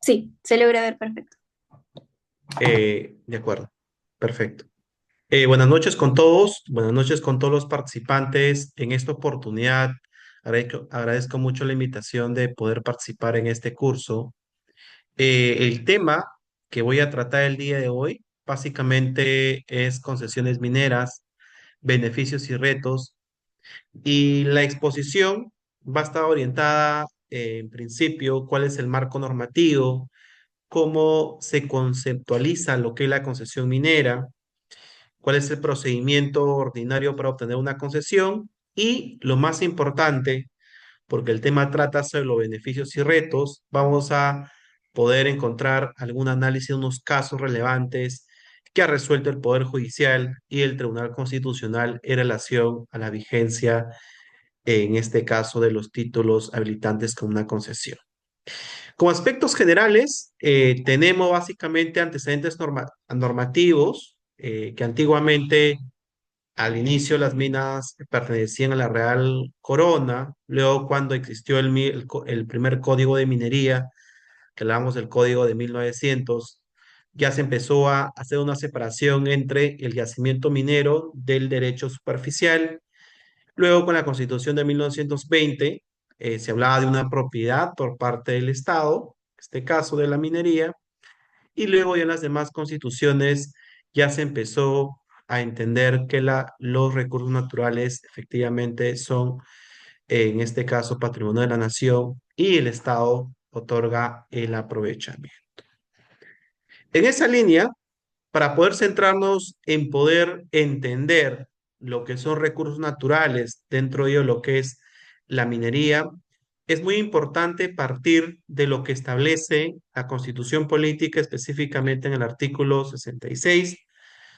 Sí, se logra ver perfecto. De acuerdo, perfecto. Buenas noches con todos, buenas noches con todos los participantes en esta oportunidad. Agradezco mucho la invitación de poder participar en este curso. El tema que voy a tratar el día de hoy básicamente es concesiones mineras, beneficios y retos. Y la exposición va a estar orientada, en principio, cuál es el marco normativo, cómo se conceptualiza lo que es la concesión minera, cuál es el procedimiento ordinario para obtener una concesión y, lo más importante, porque el tema trata sobre los beneficios y retos, vamos a poder encontrar algún análisis de unos casos relevantes que ha resuelto el Poder Judicial y el Tribunal Constitucional en relación a la vigencia, en este caso, de los títulos habilitantes con una concesión. Como aspectos generales, tenemos básicamente antecedentes normativos, que antiguamente, al inicio, las minas pertenecían a la Real Corona. Luego, cuando existió el primer código de minería, que hablamos del código de 1900, ya se empezó a hacer una separación entre el yacimiento minero del derecho superficial. Luego, con la Constitución de 1920, se hablaba de una propiedad por parte del Estado, en este caso de la minería, y luego ya en las demás constituciones ya se empezó a entender que los recursos naturales efectivamente son, en este caso, patrimonio de la nación y el Estado otorga el aprovechamiento. En esa línea, para poder centrarnos en poder entender lo que son recursos naturales, dentro de ello lo que es la minería, es muy importante partir de lo que establece la Constitución Política, específicamente en el artículo 66,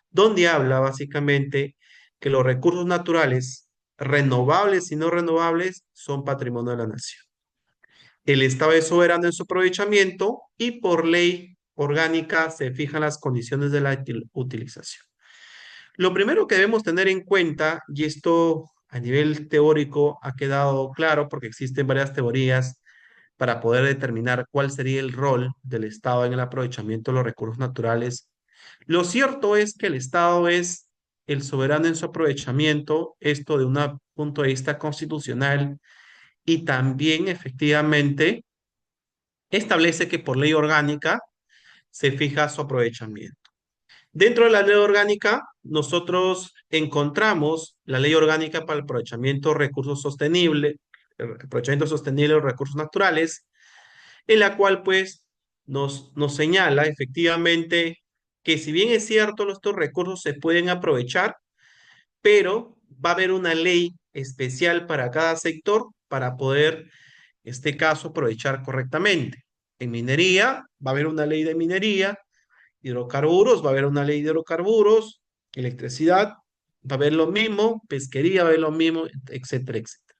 donde habla básicamente que los recursos naturales, renovables y no renovables, son patrimonio de la nación. El Estado es soberano en su aprovechamiento y por ley orgánica se fijan las condiciones de la utilización. Lo primero que debemos tener en cuenta, y esto a nivel teórico ha quedado claro porque existen varias teorías para poder determinar cuál sería el rol del Estado en el aprovechamiento de los recursos naturales. Lo cierto es que el Estado es el soberano en su aprovechamiento, esto de un punto de vista constitucional, y también efectivamente establece que por ley orgánica se fija su aprovechamiento. Dentro de la ley orgánica, nosotros encontramos la ley orgánica para el aprovechamiento de recursos sostenibles, el aprovechamiento sostenible de los recursos naturales, en la cual pues nos señala efectivamente que, si bien es cierto, estos recursos se pueden aprovechar, pero va a haber una ley especial para cada sector para poder, en este caso, aprovechar correctamente. En minería va a haber una ley de minería, hidrocarburos va a haber una ley de hidrocarburos, electricidad va a haber lo mismo, pesquería va a haber lo mismo, etcétera, etcétera.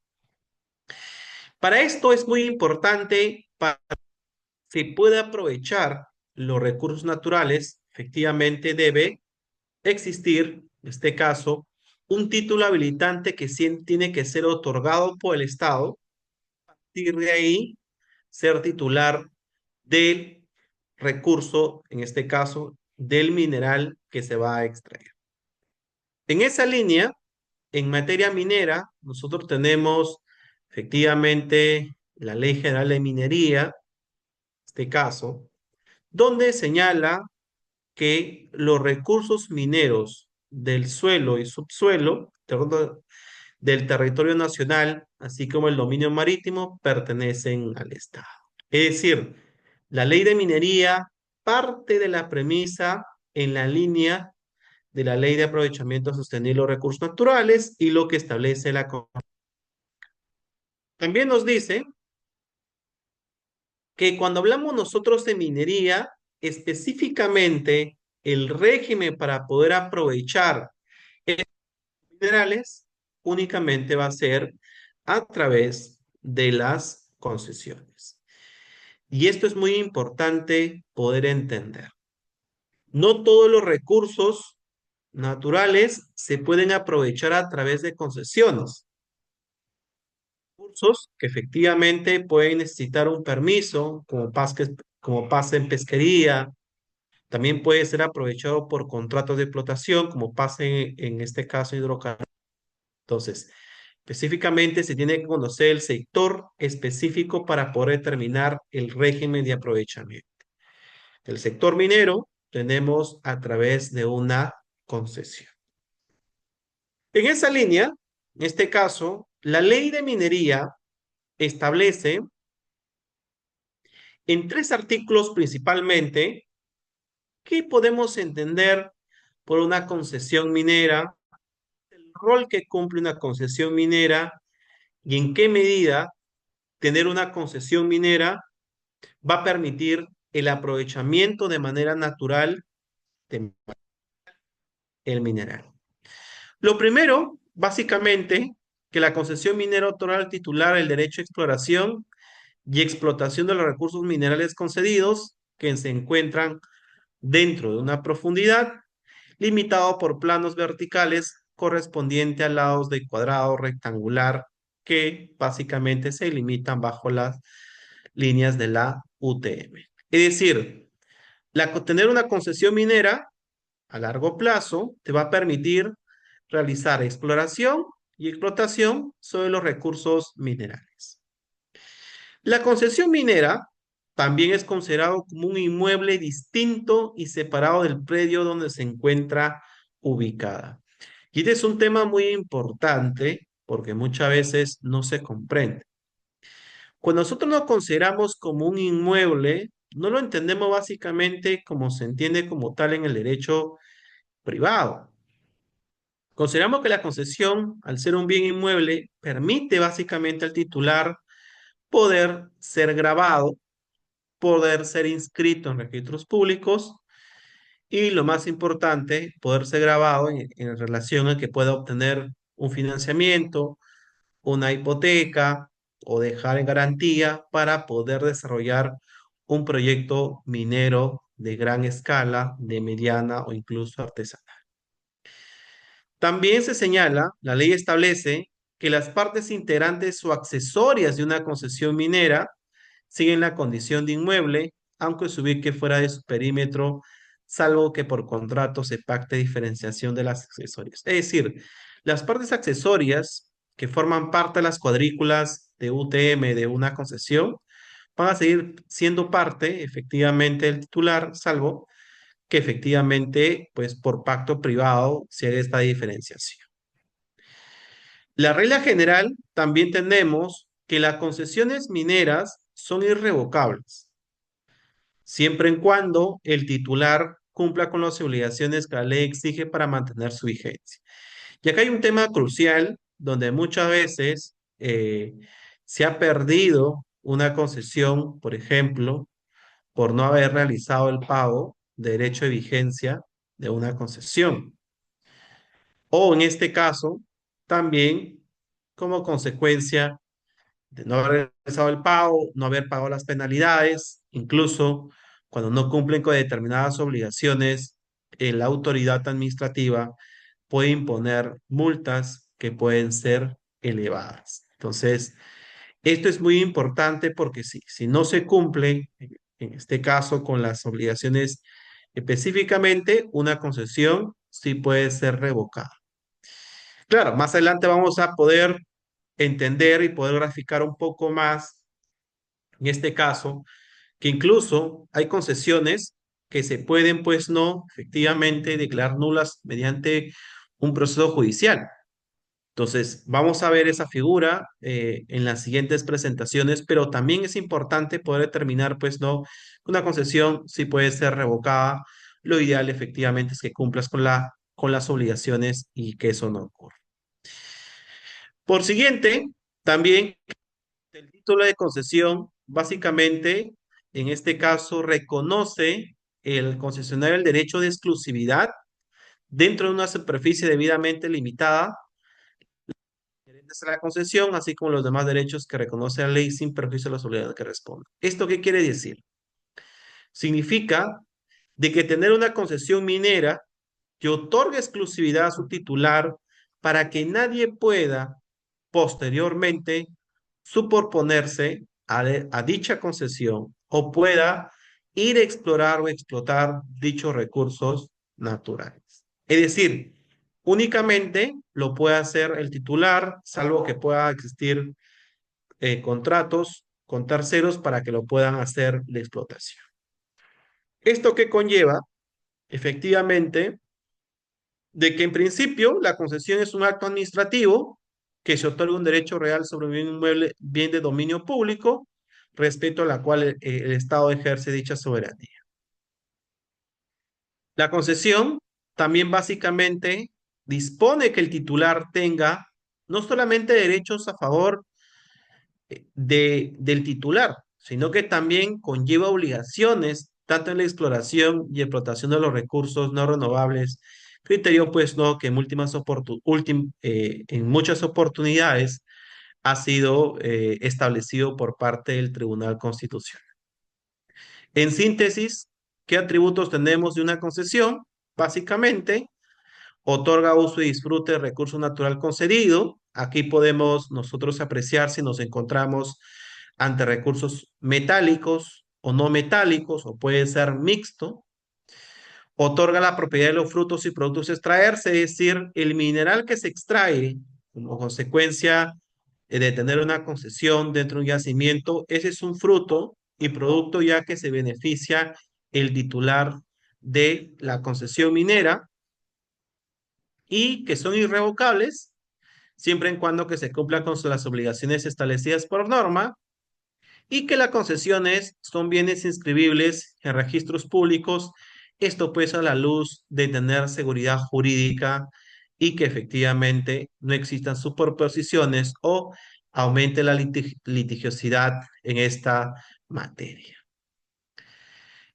Para esto es muy importante, para que se pueda aprovechar los recursos naturales, efectivamente debe existir, en este caso, un título habilitante que sí tiene que ser otorgado por el Estado. A partir de ahí, ser titular del recurso, en este caso, del mineral que se va a extraer. En esa línea, en materia minera, nosotros tenemos efectivamente la Ley General de Minería, en este caso, donde señala que los recursos mineros del suelo y subsuelo del territorio nacional, así como el dominio marítimo, pertenecen al Estado. Es decir, la ley de minería parte de la premisa en la línea de la ley de aprovechamiento sostenible de los recursos naturales y lo que establece la... También nos dice que cuando hablamos nosotros de minería, específicamente el régimen para poder aprovechar minerales únicamente va a ser a través de las concesiones. Y esto es muy importante poder entender. No todos los recursos naturales se pueden aprovechar a través de concesiones. Recursos que efectivamente pueden necesitar un permiso, como pasa en pesquería. También puede ser aprovechado por contratos de explotación, como pasa en este caso hidrocarburos. Entonces, específicamente se tiene que conocer el sector específico para poder determinar el régimen de aprovechamiento. El sector minero tenemos a través de una concesión. En esa línea, en este caso, la ley de minería establece en tres artículos principalmente qué podemos entender por una concesión minera, el rol que cumple una concesión minera y en qué medida tener una concesión minera va a permitir el aprovechamiento de manera natural del mineral. Lo primero, básicamente, que la concesión minera otorga al titular el derecho a exploración y explotación de los recursos minerales concedidos que se encuentran dentro de una profundidad limitado por planos verticales correspondiente a lados de cuadrado rectangular que básicamente se limitan bajo las líneas de la UTM. Es decir, tener una concesión minera a largo plazo te va a permitir realizar exploración y explotación sobre los recursos minerales. La concesión minera también es considerado como un inmueble distinto y separado del predio donde se encuentra ubicada. Y este es un tema muy importante porque muchas veces no se comprende. Cuando nosotros lo consideramos como un inmueble, no lo entendemos básicamente como se entiende como tal en el derecho privado. Consideramos que la concesión, al ser un bien inmueble, permite básicamente al titular poder ser grabado, poder ser inscrito en registros públicos y lo más importante, poder ser grabado en relación a que pueda obtener un financiamiento, una hipoteca o dejar en garantía para poder desarrollar un proyecto minero de gran escala, de mediana o incluso artesanal. También se señala, la ley establece que las partes integrantes o accesorias de una concesión minera siguen la condición de inmueble, aunque se ubique fuera de su perímetro, salvo que por contrato se pacte diferenciación de las accesorias. Es decir, las partes accesorias que forman parte de las cuadrículas de UTM de una concesión van a seguir siendo parte, efectivamente, del titular, salvo que efectivamente, pues por pacto privado se haga esta diferenciación. La regla general también tenemos que las concesiones mineras son irrevocables, siempre en cuando el titular cumpla con las obligaciones que la ley exige para mantener su vigencia. Y acá hay un tema crucial donde muchas veces se ha perdido una concesión, por ejemplo, por no haber realizado el pago de derecho de vigencia de una concesión. O en este caso, también como consecuencia de no haber realizado el pago, no haber pagado las penalidades, incluso cuando no cumplen con determinadas obligaciones, la autoridad administrativa puede imponer multas que pueden ser elevadas. Entonces, esto es muy importante porque si no se cumple, en este caso con las obligaciones específicamente, una concesión sí puede ser revocada. Claro, más adelante vamos a poder entender y poder graficar un poco más, en este caso, que incluso hay concesiones que se pueden, pues no, efectivamente declarar nulas mediante un proceso judicial. Entonces, vamos a ver esa figura en las siguientes presentaciones, pero también es importante poder determinar, pues no, que una concesión sí puede ser revocada. Lo ideal efectivamente es que cumplas con las obligaciones y que eso no ocurra. Por siguiente, también el título de concesión, básicamente, en este caso, reconoce el concesionario el derecho de exclusividad dentro de una superficie debidamente limitada de la concesión, así como los demás derechos que reconoce la ley sin perjuicio de las obligaciones que responden. ¿Esto qué quiere decir? Significa de que tener una concesión minera que otorga exclusividad a su titular para que nadie pueda posteriormente superponerse a dicha concesión o pueda ir a explorar o explotar dichos recursos naturales. Es decir, únicamente lo puede hacer el titular, salvo que pueda existir contratos con terceros para que lo puedan hacer la explotación. ¿Esto qué conlleva? Efectivamente, de que en principio la concesión es un acto administrativo que se otorga un derecho real sobre un bien inmueble, bien de dominio público, respecto a la cual el Estado ejerce dicha soberanía. La concesión también básicamente dispone que el titular tenga no solamente derechos a favor del titular, sino que también conlleva obligaciones tanto en la exploración y explotación de los recursos no renovables, criterio pues no que en muchas oportunidades ha sido establecido por parte del Tribunal Constitucional. En síntesis, ¿qué atributos tenemos de una concesión? Básicamente, otorga uso y disfrute del recurso natural concedido. Aquí podemos nosotros apreciar si nos encontramos ante recursos metálicos o no metálicos, o puede ser mixto. Otorga la propiedad de los frutos y productos a extraerse, es decir, el mineral que se extrae como consecuencia de tener una concesión dentro de un yacimiento, ese es un fruto y producto ya que se beneficia el titular de la concesión minera y que son irrevocables siempre en cuando que se cumplan con las obligaciones establecidas por norma y que las concesiones son bienes inscribibles en registros públicos, esto pues a la luz de tener seguridad jurídica y que efectivamente no existan superposiciones o aumente la litigiosidad en esta materia.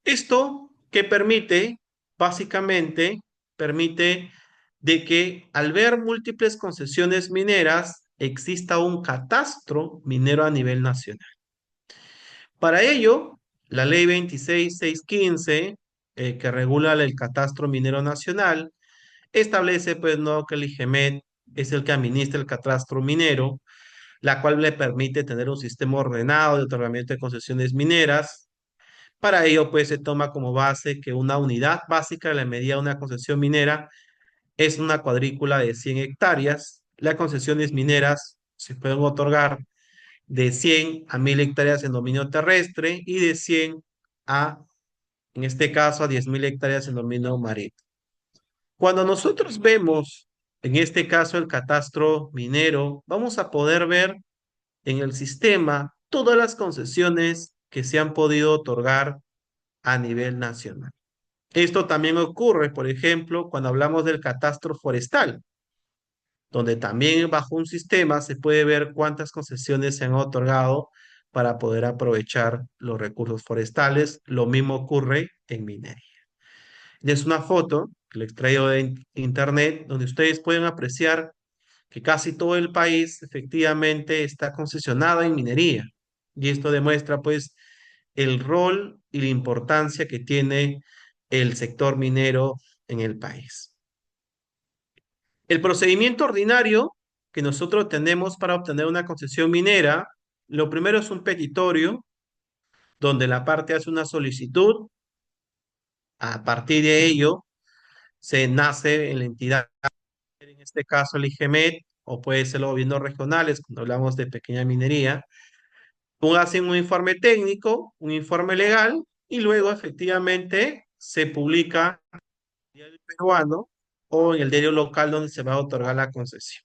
Esto que permite, básicamente, permite de que al ver múltiples concesiones mineras, exista un catastro minero a nivel nacional. Para ello, la ley 26615, que regula el catastro minero nacional, establece pues no que el IGEMET es el que administra el catastro minero, la cual le permite tener un sistema ordenado de otorgamiento de concesiones mineras. Para ello, pues se toma como base que una unidad básica de la medida de una concesión minera es una cuadrícula de 100 hectáreas. Las concesiones mineras se pueden otorgar de 100 a 1000 hectáreas en dominio terrestre y de 100 a, en este caso, a 10.000 hectáreas en dominio marítimo. Cuando nosotros vemos, en este caso, el catastro minero, vamos a poder ver en el sistema todas las concesiones que se han podido otorgar a nivel nacional. Esto también ocurre, por ejemplo, cuando hablamos del catastro forestal, donde también bajo un sistema se puede ver cuántas concesiones se han otorgado para poder aprovechar los recursos forestales. Lo mismo ocurre en minería. Es una foto que le he extraído de internet, donde ustedes pueden apreciar que casi todo el país efectivamente está concesionado en minería. Y esto demuestra pues el rol y la importancia que tiene el sector minero en el país. El procedimiento ordinario que nosotros tenemos para obtener una concesión minera, lo primero es un petitorio, donde la parte hace una solicitud. A partir de ello, se nace en la entidad, en este caso el IGEMET, o puede ser los gobiernos regionales, cuando hablamos de pequeña minería. Hacen un informe técnico, un informe legal, y luego efectivamente se publica en el diario peruano o en el diario local donde se va a otorgar la concesión.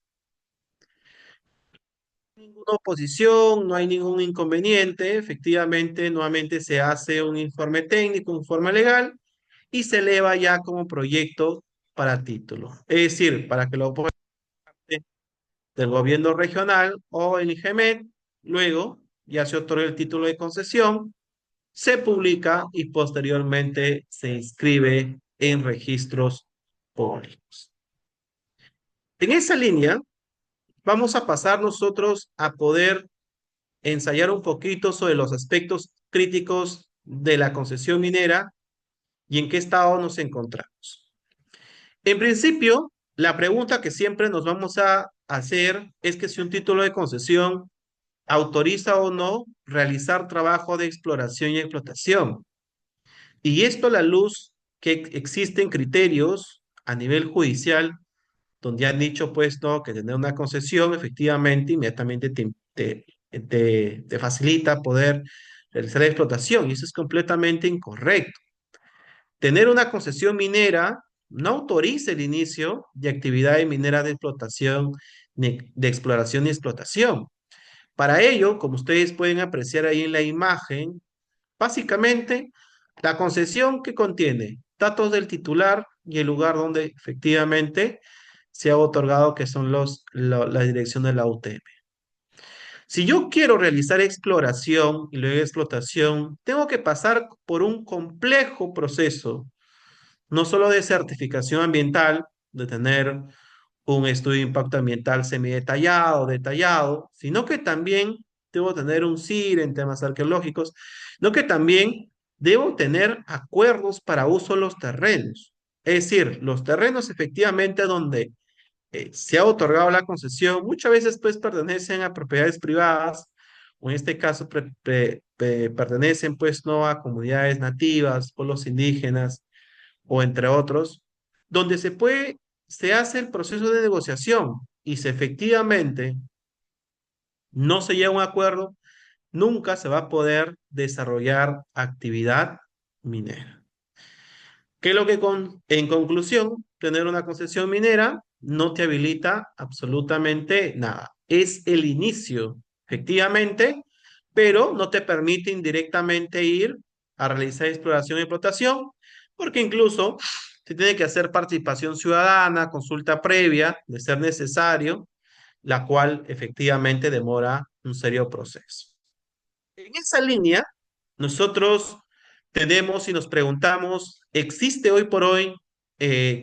No hay ninguna oposición, no hay ningún inconveniente, efectivamente nuevamente se hace un informe técnico, un informe legal, y se eleva ya como proyecto para título. Es decir, para que lo pueda del gobierno regional o el IGEMET, luego ya se otorga el título de concesión, se publica y posteriormente se inscribe en registros públicos. En esa línea, vamos a pasar nosotros a poder ensayar un poquito sobre los aspectos críticos de la concesión minera y en qué estado nos encontramos. En principio, la pregunta que siempre nos vamos a hacer es que si un título de concesión autoriza o no realizar trabajo de exploración y explotación. Y esto a la luz que existen criterios a nivel judicial donde han dicho, pues, no, que tener una concesión efectivamente inmediatamente te facilita poder realizar la explotación, y eso es completamente incorrecto. Tener una concesión minera no autoriza el inicio de actividades mineras de explotación, ni de exploración y explotación. Para ello, como ustedes pueden apreciar ahí en la imagen, básicamente la concesión que contiene datos del titular y el lugar donde efectivamente se ha otorgado, que son la dirección de la UTM. Si yo quiero realizar exploración y luego explotación, tengo que pasar por un complejo proceso, no solo de certificación ambiental, de tener un estudio de impacto ambiental semidetallado, detallado, sino que también debo tener un CIR en temas arqueológicos, sino que también debo tener acuerdos para uso de los terrenos. Es decir, los terrenos efectivamente donde se ha otorgado la concesión, muchas veces pues pertenecen a propiedades privadas, o en este caso pertenecen pues no a comunidades nativas, pueblos indígenas, o entre otros, donde se hace el proceso de negociación y si efectivamente no se llega a un acuerdo, nunca se va a poder desarrollar actividad minera. Que lo que en conclusión, tener una concesión minera no te habilita absolutamente nada. Es el inicio, efectivamente, pero no te permite indirectamente ir a realizar exploración y explotación, porque incluso se tiene que hacer participación ciudadana, consulta previa, de ser necesario, la cual efectivamente demora un serio proceso. En esa línea, nosotros tenemos y nos preguntamos, ¿existe hoy por hoy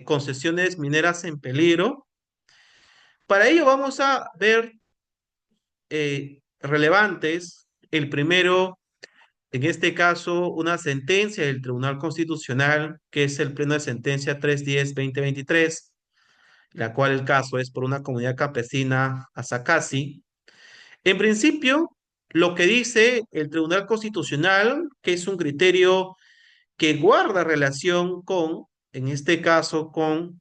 concesiones mineras en peligro? Para ello vamos a ver relevantes. El primero, en este caso, una sentencia del Tribunal Constitucional, que es el pleno de sentencia 310-2023, la cual el caso es por una comunidad campesina Asacasi. En principio, lo que dice el Tribunal Constitucional, que es un criterio que guarda relación con, en este caso, con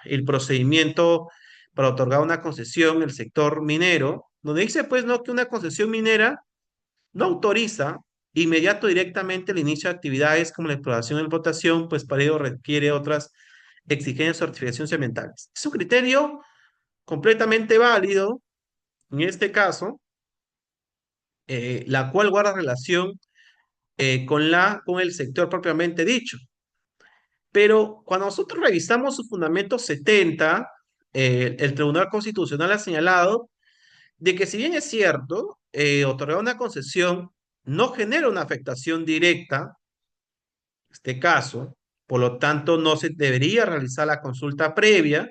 el procedimiento para otorgar una concesión en el sector minero, donde dice, pues, no, que una concesión minera no autoriza inmediato directamente el inicio de actividades como la exploración y la explotación, pues para ello requiere otras exigencias o certificaciones ambientales. Es un criterio completamente válido, en este caso, la cual guarda relación con el sector propiamente dicho. Pero cuando nosotros revisamos su fundamento 70, el Tribunal Constitucional ha señalado de que si bien es cierto, otorgar una concesión no genera una afectación directa, en este caso, por lo tanto no se debería realizar la consulta previa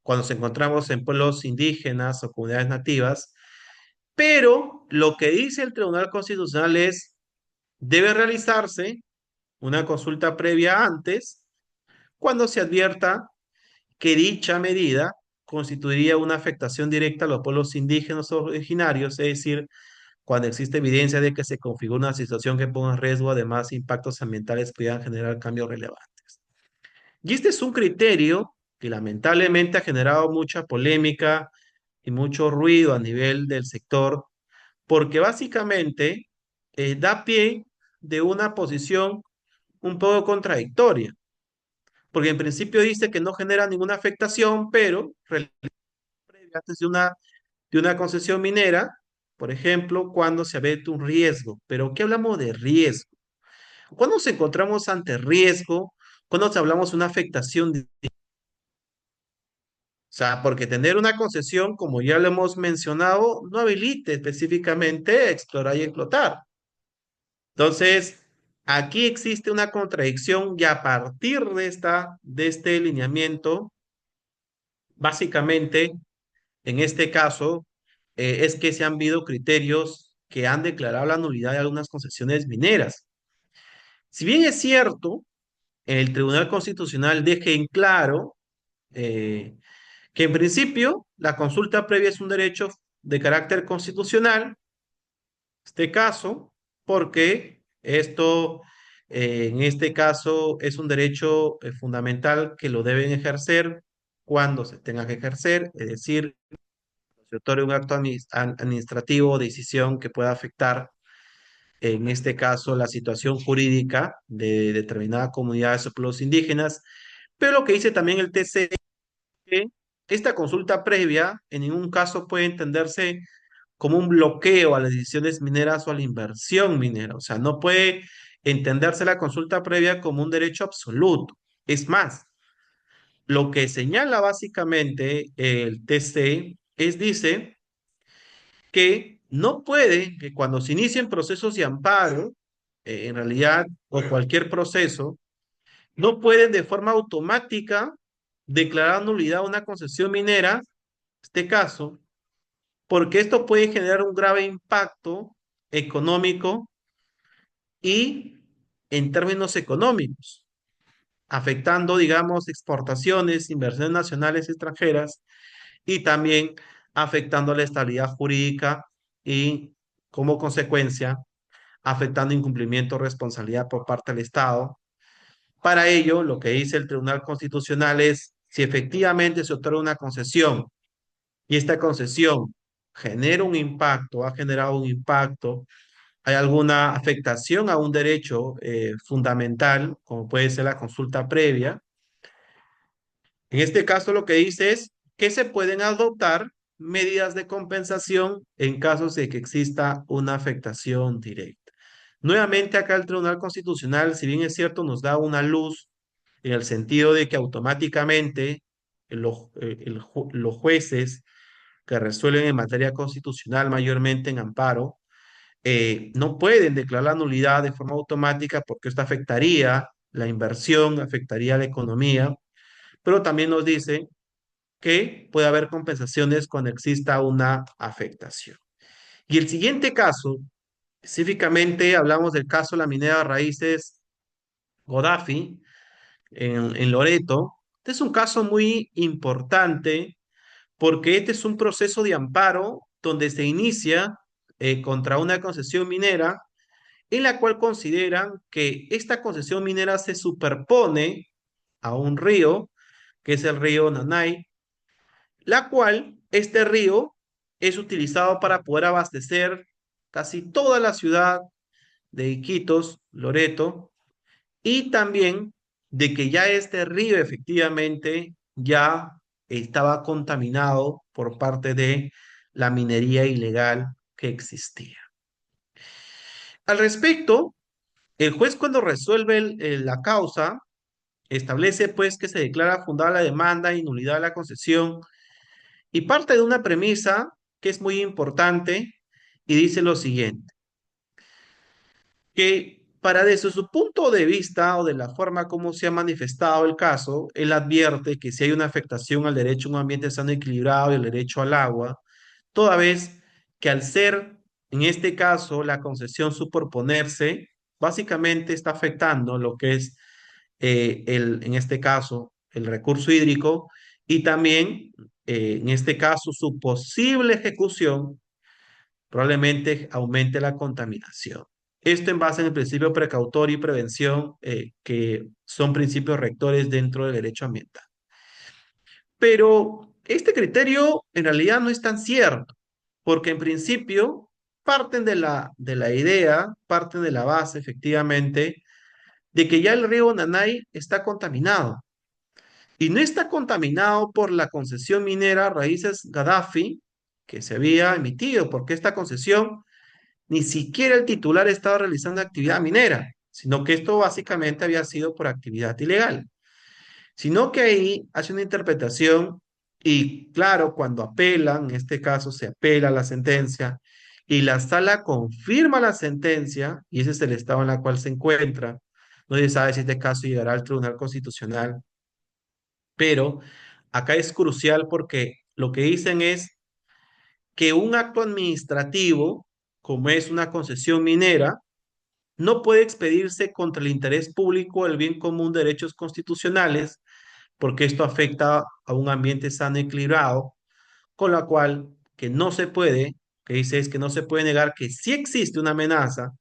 cuando nos encontramos en pueblos indígenas o comunidades nativas, pero lo que dice el Tribunal Constitucional es, debe realizarse una consulta previa antes cuando se advierta que dicha medida constituiría una afectación directa a los pueblos indígenas originarios, es decir, cuando existe evidencia de que se configura una situación que ponga en riesgo además impactos ambientales que puedan generar cambios relevantes. Y este es un criterio que lamentablemente ha generado mucha polémica y mucho ruido a nivel del sector, porque básicamente da pie de una posición un poco contradictoria, porque en principio dice que no genera ninguna afectación, pero antes de una concesión minera, por ejemplo, cuando se advierte un riesgo. Pero ¿qué hablamos de riesgo? ¿Cuándo nos encontramos ante riesgo? ¿Cuándo hablamos de una afectación? O sea, porque tener una concesión, como ya lo hemos mencionado, no habilita específicamente explorar y explotar. Entonces, aquí existe una contradicción y a partir de este lineamiento, básicamente, en este caso, es que se han habido criterios que han declarado la nulidad de algunas concesiones mineras. Si bien es cierto, el Tribunal Constitucional deja en claro eh, que en principio la consulta previa es un derecho de carácter constitucional, este caso, porque esto En este caso es un derecho fundamental que lo deben ejercer cuando se tenga que ejercer, es decir, se otorga un acto administrativo o decisión que pueda afectar, en este caso, la situación jurídica de determinada comunidades o pueblos indígenas. Pero lo que dice también el TC, que esta consulta previa en ningún caso puede entenderse como un bloqueo a las decisiones mineras o a la inversión minera. O sea, no puede entenderse la consulta previa como un derecho absoluto. Es más, lo que señala básicamente el TC es, dice, que no puede, que cuando se inicien procesos de amparo, en realidad, o cualquier proceso, no pueden de forma automática declarar nulidad una concesión minera, en este caso, porque esto puede generar un grave impacto económico y en términos económicos, afectando, digamos, exportaciones, inversiones nacionales y extranjeras y también afectando la estabilidad jurídica y, como consecuencia, afectando incumplimiento o responsabilidad por parte del Estado. Para ello, lo que dice el Tribunal Constitucional es, si efectivamente se otorga una concesión y esta concesión genera un impacto, ha generado un impacto, hay alguna afectación a un derecho fundamental, como puede ser la consulta previa. En este caso, lo que dice es que se pueden adoptar medidas de compensación en casos de que exista una afectación directa. Nuevamente, acá el Tribunal Constitucional, si bien es cierto, nos da una luz en el sentido de que automáticamente los jueces que resuelven en materia constitucional, mayormente en amparo, no pueden declarar la nulidad de forma automática porque esto afectaría la inversión, afectaría la economía, pero también nos dice que puede haber compensaciones cuando exista una afectación. Y el siguiente caso, específicamente hablamos del caso de la minera de raíces Godafi en Loreto. Este es un caso muy importante porque este es un proceso de amparo donde se inicia contra una concesión minera en la cual consideran que esta concesión minera se superpone a un río, que es el río Nanay, la cual este río es utilizado para poder abastecer casi toda la ciudad de Iquitos, Loreto, y también de que ya este río efectivamente ya estaba contaminado por parte de la minería ilegal que existía. Al respecto, el juez cuando resuelve la causa establece pues que se declara fundada la demanda y nulidad de la concesión y parte de una premisa que es muy importante y dice lo siguiente, que para desde su punto de vista o de la forma como se ha manifestado el caso, él advierte que si hay una afectación al derecho a un ambiente sano y equilibrado y el derecho al agua, toda vez que al ser, en este caso, la concesión superponerse, básicamente está afectando lo que es, en este caso, el recurso hídrico y también, en este caso, su posible ejecución probablemente aumente la contaminación. Esto en base en el principio precautorio y prevención, que son principios rectores dentro del derecho ambiental. Pero este criterio en realidad no es tan cierto, porque en principio parten de la idea, parten de la base, efectivamente, de que ya el río Nanay está contaminado. Y no está contaminado por la concesión minera Raíces Gaddafi que se había emitido, porque esta concesión ni siquiera el titular estaba realizando actividad minera, sino que esto básicamente había sido por actividad ilegal. Sino que ahí hace una interpretación y claro, cuando apelan, en este caso se apela a la sentencia y la sala confirma la sentencia, y ese es el estado en el cual se encuentra, no se sabe si este caso llegará al Tribunal Constitucional, pero acá es crucial porque lo que dicen es que un acto administrativo, como es una concesión minera, no puede expedirse contra el interés público, el bien común, derechos constitucionales, porque esto afecta a un ambiente sano y equilibrado, con la cual que no se puede, que dice es que no se puede negar que sí existe una amenaza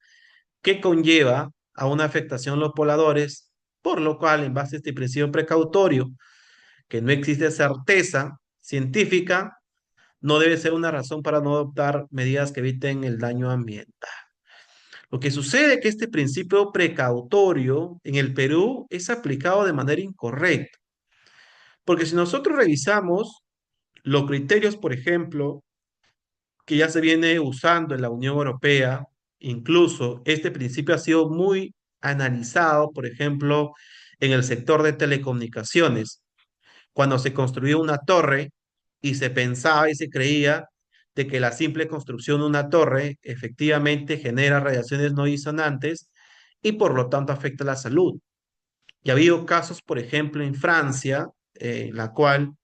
que conlleva a una afectación en los pobladores, por lo cual, en base a este principio precautorio, que no existe certeza científica, no debe ser una razón para no adoptar medidas que eviten el daño ambiental. Lo que sucede es que este principio precautorio en el Perú es aplicado de manera incorrecta, porque si nosotros revisamos los criterios, por ejemplo, que ya se viene usando en la Unión Europea, incluso este principio ha sido muy analizado, por ejemplo, en el sector de telecomunicaciones, cuando se construía una torre y se pensaba y se creía de que la simple construcción de una torre efectivamente genera radiaciones no isonantes y por lo tanto afecta la salud. Y ha habido casos, por ejemplo, en Francia, en la cual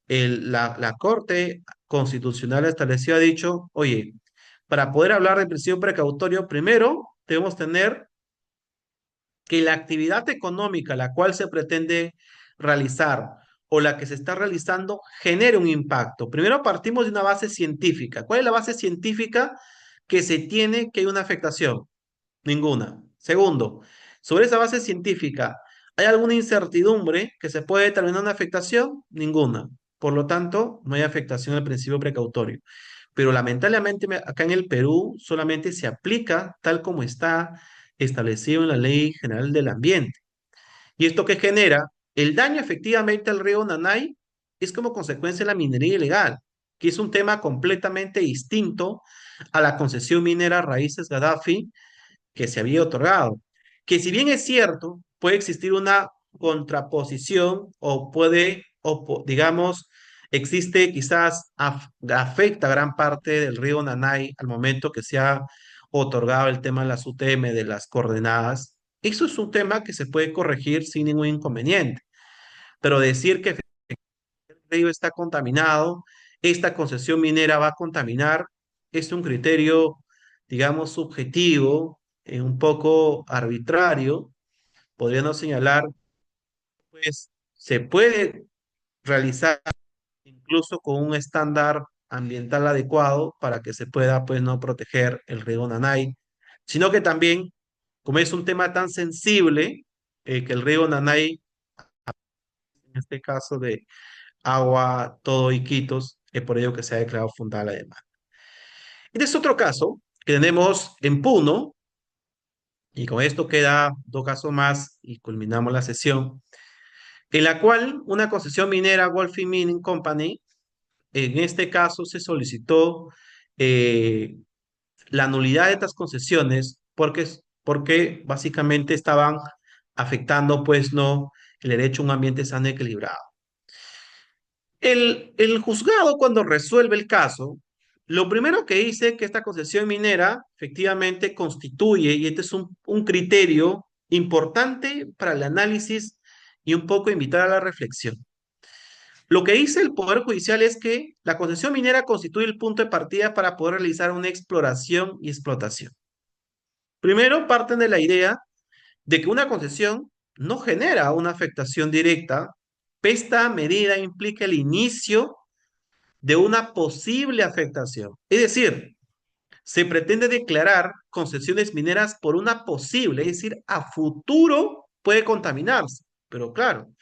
la Corte Constitucional estableció, ha dicho, oye, para poder hablar de principio precautorio, primero debemos tener que la actividad económica la cual se pretende realizar o la que se está realizando genere un impacto. Primero partimos de una base científica. ¿Cuál es la base científica que se tiene que hay una afectación? Ninguna. Segundo, sobre esa base científica, ¿hay alguna incertidumbre que se puede determinar una afectación? Ninguna. Por lo tanto, no hay afectación al principio precautorio. Pero lamentablemente acá en el Perú solamente se aplica tal como está establecido en la Ley General del Ambiente. ¿Y esto qué genera? El daño efectivamente al río Nanay es como consecuencia de la minería ilegal, que es un tema completamente distinto a la concesión minera Raíces Gaddafi que se había otorgado. Que si bien es cierto, puede existir una contraposición o puede, o digamos, existe quizás afecta gran parte del río Nanay al momento que se ha otorgado el tema de las UTM, de las coordenadas. Eso es un tema que se puede corregir sin ningún inconveniente, pero decir que el río está contaminado, esta concesión minera va a contaminar, es un criterio, digamos, subjetivo, un poco arbitrario, podríamos señalar, pues se puede realizar incluso con un estándar ambiental adecuado para que se pueda, pues, no proteger el río Nanay, sino que también, como es un tema tan sensible, que el río Nanay, en este caso de agua, todo Iquitos, es por ello que se ha declarado fundada la demanda. Este es otro caso que tenemos en Puno, y con esto queda dos casos más y culminamos la sesión, en la cual una concesión minera, Wolfie Mining Company, en este caso se solicitó eh, la nulidad de estas concesiones porque básicamente estaban afectando, pues, no, el derecho a un ambiente sano y equilibrado. El juzgado, cuando resuelve el caso, lo primero que dice que esta concesión minera efectivamente constituye, y este es un criterio importante para el análisis y un poco invitar a la reflexión. Lo que dice el Poder Judicial es que la concesión minera constituye el punto de partida para poder realizar una exploración y explotación. Primero, parten de la idea de que una concesión no genera una afectación directa. Esta medida implica el inicio de una posible afectación. Es decir, se pretende declarar concesiones mineras por una posible, es decir, a futuro puede contaminarse. Pero claro,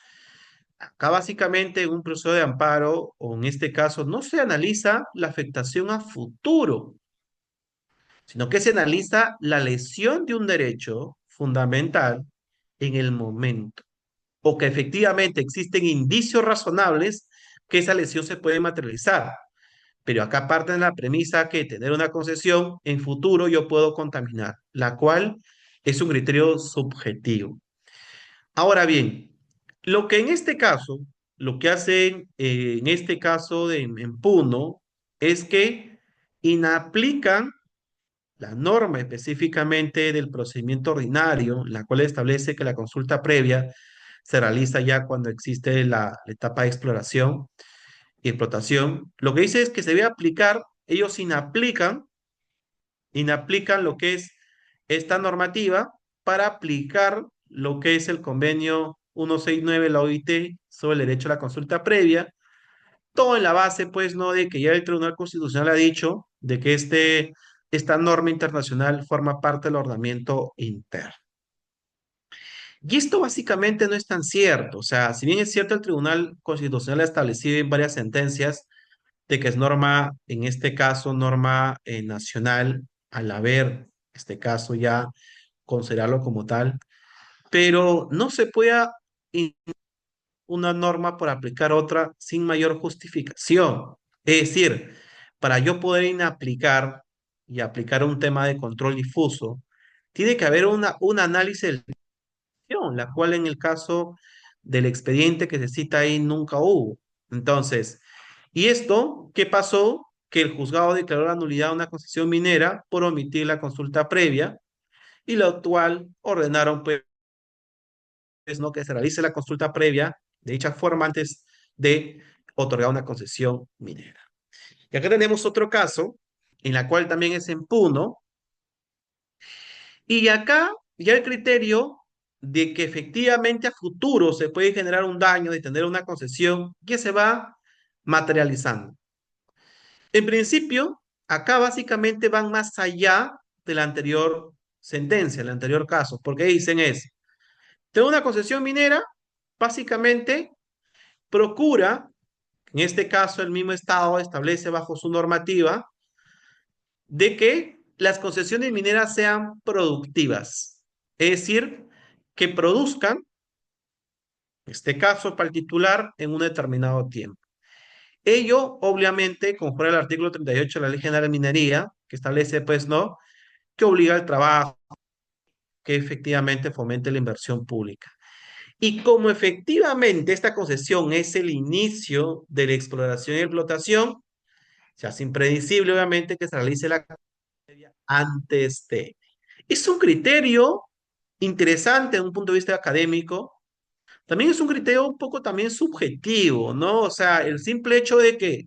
acá básicamente en un proceso de amparo, o en este caso, no se analiza la afectación a futuro, sino que se analiza la lesión de un derecho fundamental en el momento, o que efectivamente existen indicios razonables que esa lesión se puede materializar. Pero acá parte de la premisa que tener una concesión en futuro yo puedo contaminar, la cual es un criterio subjetivo. Ahora bien, lo que en este caso, lo que hacen en este caso en Puno, es que inaplican la norma específicamente del procedimiento ordinario, la cual establece que la consulta previa se realiza ya cuando existe la etapa de exploración y explotación. Lo que dice es que se debe aplicar, ellos inaplican lo que es esta normativa para aplicar lo que es el convenio 169 de la OIT sobre el derecho a la consulta previa, todo en la base, pues, ¿no? De que ya el Tribunal Constitucional ha dicho de que esta norma internacional forma parte del ordenamiento interno. Y esto básicamente no es tan cierto. O sea, si bien es cierto, el Tribunal Constitucional ha establecido en varias sentencias de que es norma, en este caso, norma nacional, al haber, este caso ya considerarlo como tal, pero no se puede una norma por aplicar otra sin mayor justificación. Es decir, para yo poder inaplicar y aplicar un tema de control difuso, tiene que haber un análisis de la situación, la cual en el caso del expediente que se cita ahí nunca hubo. Entonces, ¿y esto qué pasó? Que el juzgado declaró la nulidad de una concesión minera por omitir la consulta previa y lo actual ordenaron pues ¿no? Que se realice la consulta previa de dicha forma antes de otorgar una concesión minera. Y acá tenemos otro caso, en la cual también es en Puno, y acá ya el criterio de que efectivamente a futuro se puede generar un daño de tener una concesión que se va materializando. En principio, acá básicamente van más allá de la anterior sentencia, el anterior caso, porque dicen es, tengo una concesión minera, básicamente procura, en este caso el mismo Estado establece bajo su normativa, de que las concesiones mineras sean productivas, es decir, que produzcan, en este caso particular, en un determinado tiempo. Ello, obviamente, conforme al artículo 38 de la Ley General de Minería, que establece, pues, ¿no?, que obliga al trabajo, que efectivamente fomente la inversión pública. Y como efectivamente esta concesión es el inicio de la exploración y explotación, se hace impredecible, obviamente, que se realice la antes de. Es un criterio interesante desde un punto de vista académico. También es un criterio un poco también subjetivo, ¿no? O sea, el simple hecho de que,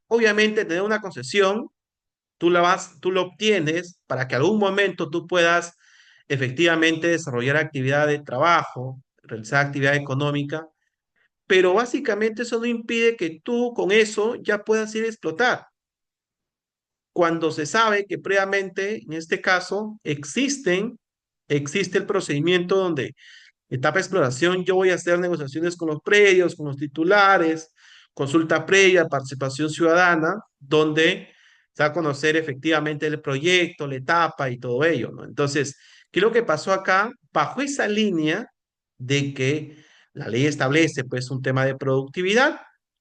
obviamente, tener una concesión, tú lo obtienes para que algún momento tú puedas efectivamente desarrollar actividad de trabajo, realizar actividad económica, pero básicamente eso no impide que tú con eso ya puedas ir a explotar. Cuando se sabe que previamente, en este caso, existe el procedimiento donde etapa de exploración, yo voy a hacer negociaciones con los predios, con los titulares, consulta previa, participación ciudadana, donde se va a conocer efectivamente el proyecto, la etapa y todo ello, ¿no? Entonces, ¿qué es lo que pasó acá? Bajo esa línea de que la ley establece pues un tema de productividad,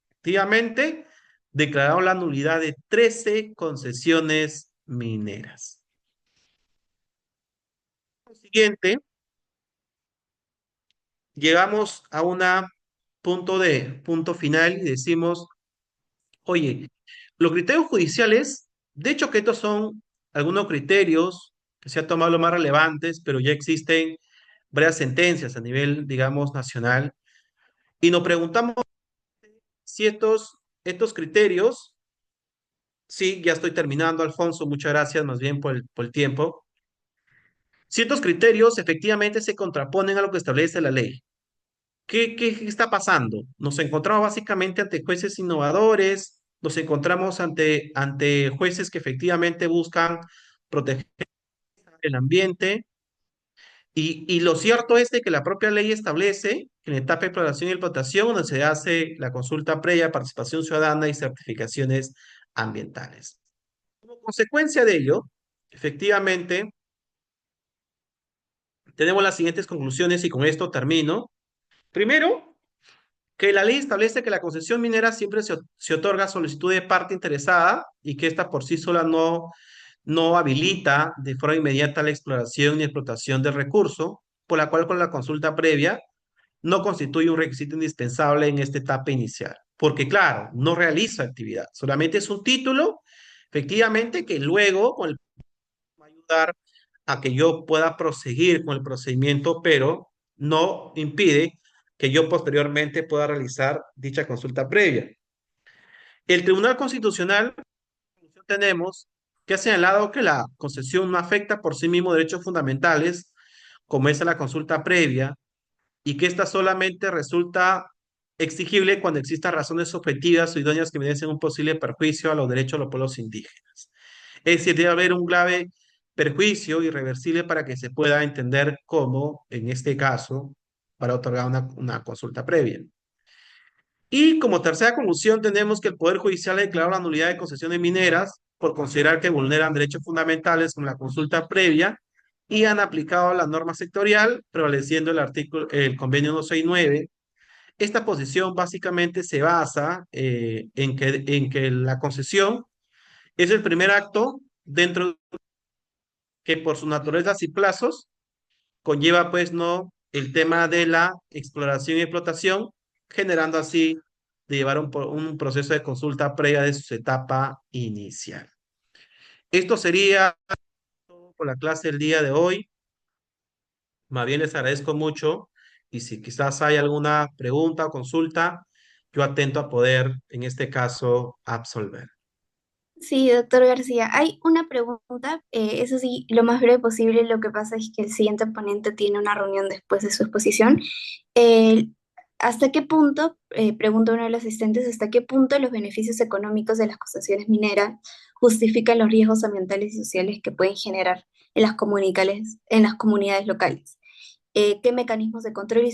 efectivamente, declararon la nulidad de 13 concesiones mineras. Lo siguiente, llegamos a un punto final y decimos, oye, los criterios judiciales, de hecho que estos son algunos criterios que se han tomado los más relevantes, pero ya existen varias sentencias a nivel, digamos, nacional, y nos preguntamos si estos criterios, sí, ya estoy terminando, Alfonso, muchas gracias más bien por el tiempo. Ciertos criterios efectivamente se contraponen a lo que establece la ley. ¿Qué está pasando? Nos encontramos básicamente ante jueces innovadores, nos encontramos ante jueces que efectivamente buscan proteger el ambiente y lo cierto es de que la propia ley establece que en la etapa de exploración y explotación donde se hace la consulta previa, participación ciudadana y certificaciones ambientales. Como consecuencia de ello, efectivamente, tenemos las siguientes conclusiones y con esto termino. Primero, que la ley establece que la concesión minera siempre se otorga a solicitud de parte interesada y que esta por sí sola no habilita de forma inmediata la exploración y explotación del recurso, por la cual con la consulta previa no constituye un requisito indispensable en esta etapa inicial. Porque claro, no realiza actividad, solamente es un título, efectivamente, que luego con el va a ayudar a que yo pueda proseguir con el procedimiento, pero no impide que yo posteriormente pueda realizar dicha consulta previa. El Tribunal Constitucional tenemos que ha señalado que la concesión no afecta por sí mismo derechos fundamentales, como es la consulta previa, y que ésta solamente resulta exigible cuando existan razones objetivas o idóneas que evidencien un posible perjuicio a los derechos de los pueblos indígenas. Es decir, debe haber un grave perjuicio irreversible para que se pueda entender cómo, en este caso, para otorgar una consulta previa. Y como tercera conclusión, tenemos que el Poder Judicial ha declarado la nulidad de concesiones mineras por considerar que vulneran derechos fundamentales como la consulta previa y han aplicado la norma sectorial, prevaleciendo el convenio 169. Esta posición básicamente se basa en que la concesión es el primer acto dentro que por su naturaleza y plazos conlleva pues no el tema de la exploración y explotación, generando así de llevar un proceso de consulta previa de su etapa inicial. Esto sería todo por la clase del día de hoy. Más bien les agradezco mucho y si quizás hay alguna pregunta o consulta, yo atento a poder, en este caso, absolver. Sí, doctor García, hay una pregunta, eso sí, lo más breve posible. Lo que pasa es que el siguiente ponente tiene una reunión después de su exposición. Eh, ¿Hasta qué punto, pregunta uno de los asistentes, hasta qué punto los beneficios económicos de las concesiones mineras justifican los riesgos ambientales y sociales que pueden generar en en las comunidades locales? ¿Qué mecanismos de control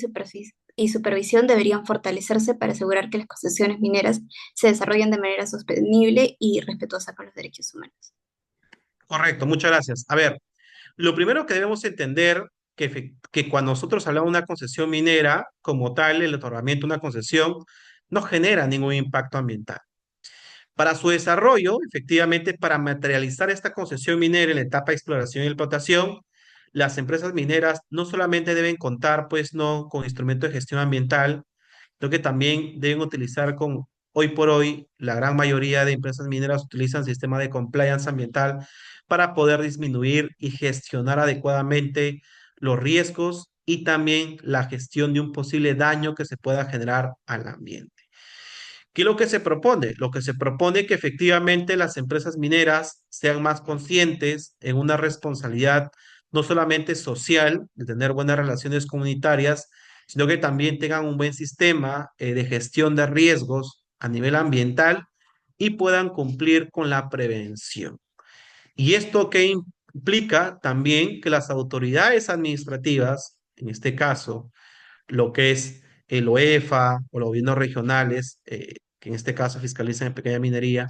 y supervisión deberían fortalecerse para asegurar que las concesiones mineras se desarrollen de manera sostenible y respetuosa con los derechos humanos? Correcto, muchas gracias. A ver, lo primero que debemos entender que cuando nosotros hablamos de una concesión minera, como tal, el otorgamiento de una concesión no genera ningún impacto ambiental. Para su desarrollo, efectivamente, para materializar esta concesión minera en la etapa de exploración y explotación, las empresas mineras no solamente deben contar, pues, no con instrumentos de gestión ambiental, sino que también deben utilizar hoy por hoy, la gran mayoría de empresas mineras utilizan sistemas de compliance ambiental para poder disminuir y gestionar adecuadamente los riesgos y también la gestión de un posible daño que se pueda generar al ambiente. ¿Qué es lo que se propone? Lo que se propone es que efectivamente las empresas mineras sean más conscientes en una responsabilidad no solamente social, de tener buenas relaciones comunitarias, sino que también tengan un buen sistema de gestión de riesgos a nivel ambiental y puedan cumplir con la prevención. Y esto que implica también que las autoridades administrativas, en este caso, lo que es el OEFA o los gobiernos regionales, que en este caso fiscalizan en pequeña minería,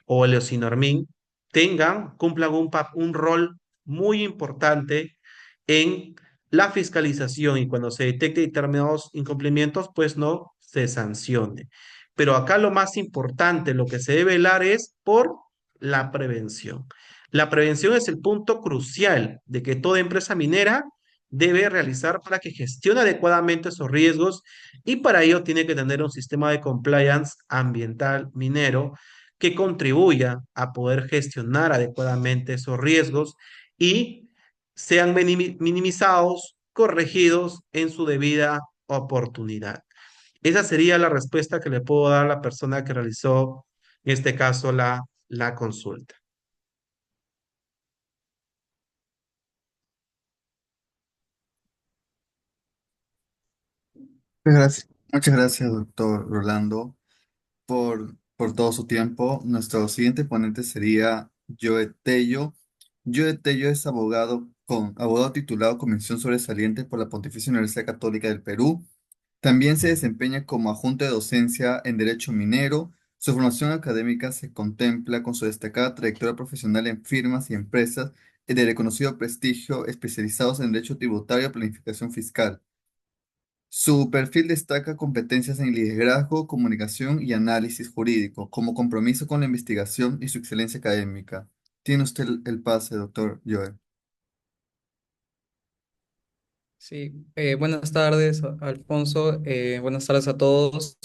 o el OSINORMIN, cumplan un rol muy importante en la fiscalización y cuando se detecte determinados incumplimientos, pues no se sancione. Pero acá lo más importante, lo que se debe velar es por la prevención. La prevención es el punto crucial de que toda empresa minera debe realizar para que gestione adecuadamente esos riesgos y para ello tiene que tener un sistema de compliance ambiental minero que contribuya a poder gestionar adecuadamente esos riesgos y sean minimizados, corregidos en su debida oportunidad. Esa sería la respuesta que le puedo dar a la persona que realizó, en este caso, la consulta. Muchas gracias, doctor Rolando, por todo su tiempo. Nuestro siguiente ponente sería Joe Tello. Joe Tello es abogado titulado con mención sobresaliente por la Pontificia Universidad Católica del Perú. También se desempeña como adjunto de docencia en Derecho Minero. Su formación académica se contempla con su destacada trayectoria profesional en firmas y empresas de reconocido prestigio especializados en Derecho Tributario y Planificación Fiscal. Su perfil destaca competencias en liderazgo, comunicación y análisis jurídico, como compromiso con la investigación y su excelencia académica. Tiene usted el pase, doctor Joel. Sí, buenas tardes, Alfonso. Buenas tardes a todos.